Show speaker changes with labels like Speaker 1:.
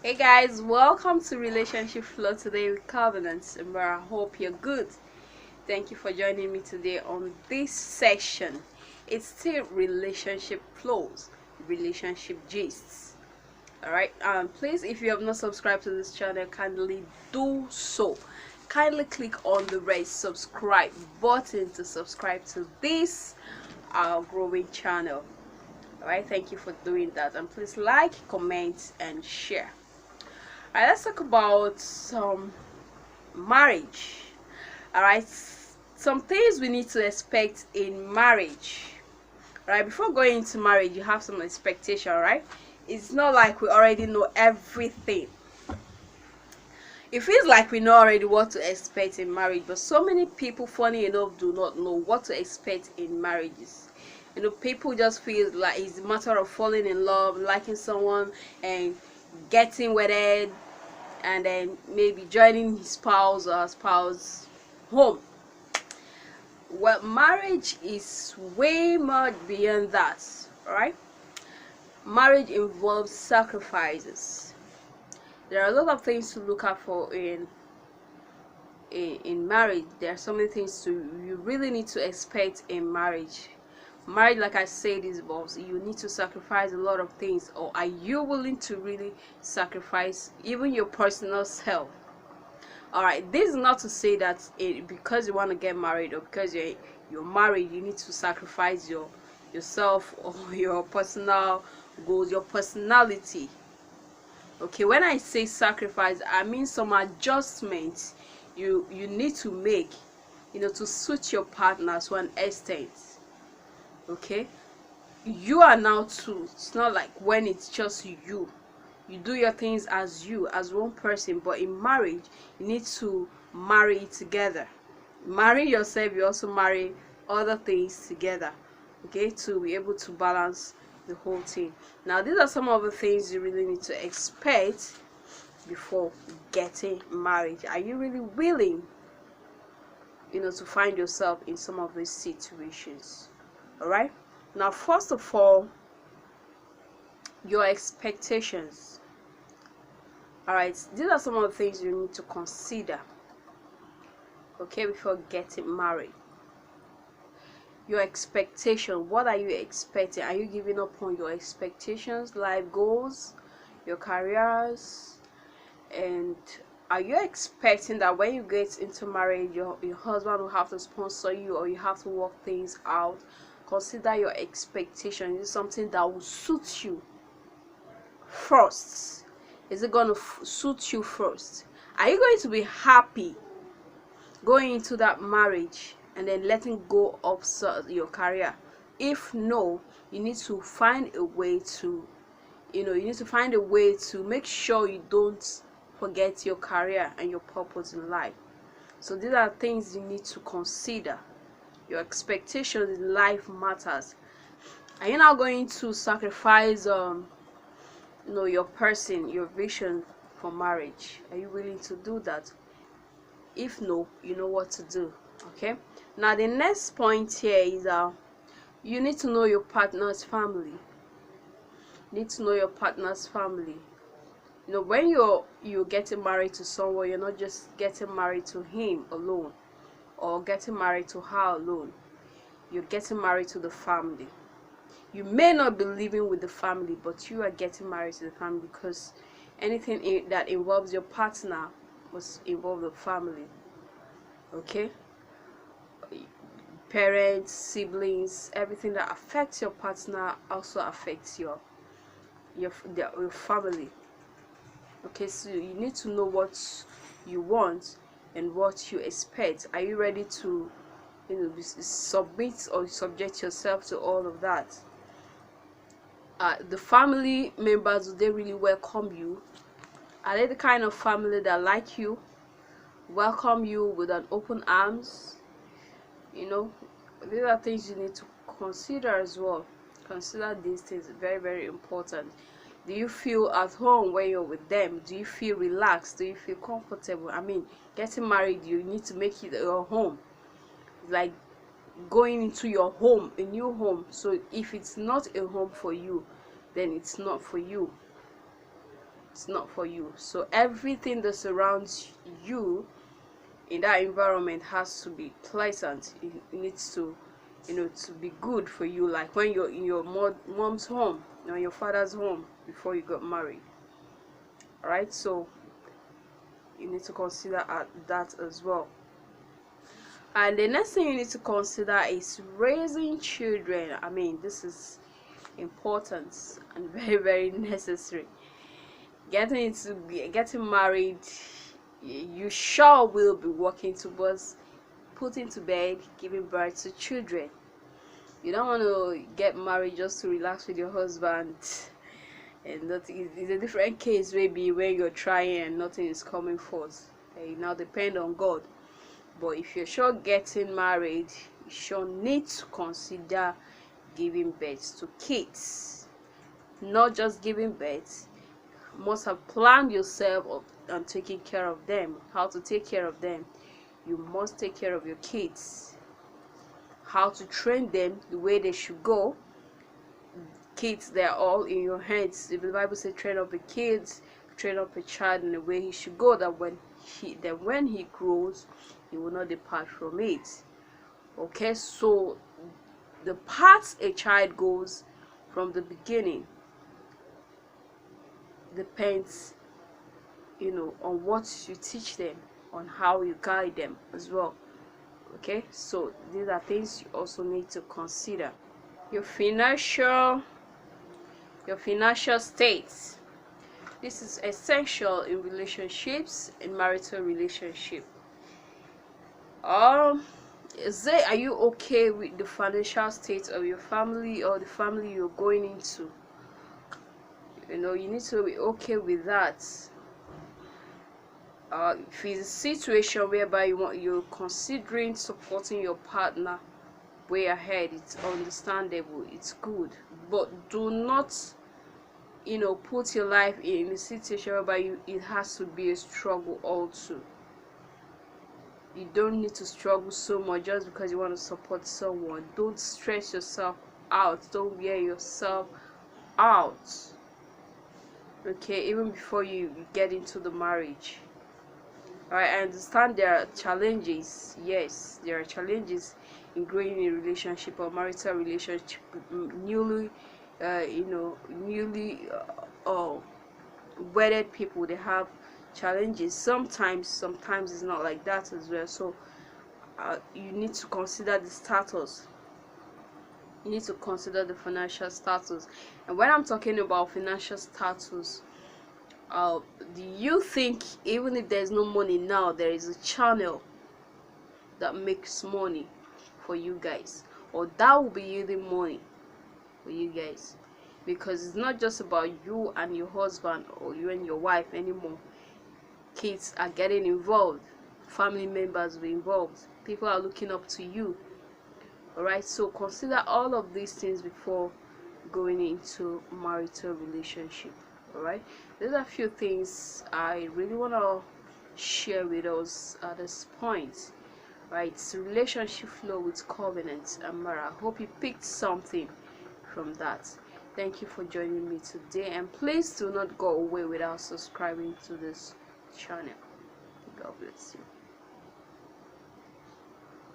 Speaker 1: Hey guys, welcome to Relationship Flow today with Covenants, and I hope you're good. Thank you for joining me today on this session. It's still relationship flows, relationship gists. Alright, please, if you have not subscribed to this channel, kindly do so. Kindly click on the red subscribe button to subscribe to this our growing channel. Alright, thank you for doing that, and please like, comment, and share. Alright, let's talk about marriage. Alright, some things we need to expect in marriage. Alright, before going into marriage, you have some expectation, right? It's not like we already know everything. It feels like we know already what to expect in marriage, but so many people, funny enough, do not know what to expect in marriages. People just feel like it's a matter of falling in love, liking someone, and getting wedded, and then maybe joining his spouse or her spouse home. Well, marriage is way much beyond that, right? Marriage involves sacrifices. There are a lot of things to look out for in marriage. There are so many things you really need to expect in marriage. Marriage, like I said, is involves you need to sacrifice a lot of things. Or are you willing to really sacrifice even your personal self? All right, this is not to say that because you want to get married or because you're married, you need to sacrifice yourself or your personal goals, your personality. Okay, when I say sacrifice, I mean some adjustments you need to make, to suit your partner to an extent. Okay, you are now two. It's not like when it's just you do your things as one person, but in marriage you need to marry together. Marry yourself, you also marry other things together, okay, to be able to balance the whole thing. Now, these are some of the things you really need to expect before getting married. Are you really willing to find yourself in some of these situations? All right, now, first of all, your expectations. All right, these are some of the things you need to consider, okay, before getting married. Your expectation. What are you expecting? Are you giving up on your expectations, life goals, your careers? And are you expecting that when you get into marriage, your husband will have to sponsor you, or you have to work things out? Consider your expectation. Is it something that will suit you first? Is it going to suit you first? Are you going to be happy going into that marriage and then letting go of your career? If no, you need to find a way to make sure you don't forget your career and your purpose in life. So these are things you need to consider. Your expectations in life matters. Are you now going to sacrifice your person, your vision for marriage? Are you willing to do that? If no, you know what to do. Okay, now the next point here is you need to know your partner's family. You need to know your partner's family. When you're getting married to someone, you're not just getting married to him alone or getting married to her alone. You're getting married to the family. You may not be living with the family, but you are getting married to the family, because anything that involves your partner must involve the family. Okay, parents, siblings, everything that affects your partner also affects your family. Okay, so you need to know what you want and what you expect. Are you ready to submit or subject yourself to all of that? The family members, do they really welcome you? Are they the kind of family that like you, welcome you with an open arms? These are things you need to consider as well. Consider these things, very, very important. Do you feel at home when you're with them? Do you feel relaxed? Do you feel comfortable? I mean, getting married, you need to make it your home. It's like going into your home, a new home. So if it's not a home for you, then it's not for you. it's not for you. So everything that surrounds you in that environment has to be pleasant. It needs to, to be good for you, like when you're in your mom's home or your father's home before you got married. All right, so you need to consider that as well. And the next thing you need to consider is raising children. I mean, this is important and very, very necessary. Getting married, you sure will be working towards putting to bed, giving birth to children. You don't want to get married just to relax with your husband, and that is a different case. Maybe when you're trying and nothing is coming forth, you now depend on God. But if you're sure getting married, you sure need to consider giving birth to kids. Not just giving birth, you must have planned yourself on taking care of them. How to take care of them? You must take care of your kids. How to train them the way they should go. Kids, they're all in your hands. If the Bible says train up a kid, train up a child in the way he should go, that when he grows, he will not depart from it. Okay, so the path a child goes from the beginning depends, on what you teach them, on how you guide them as well. Okay, so these are things you also need to consider. Your financial state. This is essential in relationships, in marital relationship. Are you okay with the financial state of your family or the family you're going into? You need to be okay with that. If it's a situation whereby you're considering supporting your partner way ahead, it's understandable, it's good, but do not put your life in a situation whereby it has to be a struggle also. You don't need to struggle so much just because you want to support someone. Don't stress yourself out, don't wear yourself out, okay, even before you get into the marriage. Alright, I understand there are challenges. Yes, there are challenges in growing a relationship or marital relationship. Newly wedded people, they have challenges. Sometimes it's not like that as well. So you need to consider the status. You need to consider the financial status. And when I'm talking about financial status, do you think even if there's no money now, there is a channel that makes money for you guys, or that will be yielding money for you guys? Because it's not just about you and your husband or you and your wife anymore. Kids are getting involved, family members are involved, people are looking up to you. Alright, so consider all of these things before going into marital relationship. Alright, these are a few things I really want to share with us at this point. Right, it's relationship flow with Covenant Amara. Hope you picked something from that. Thank you for joining me today, and please do not go away without subscribing to this channel. God bless you.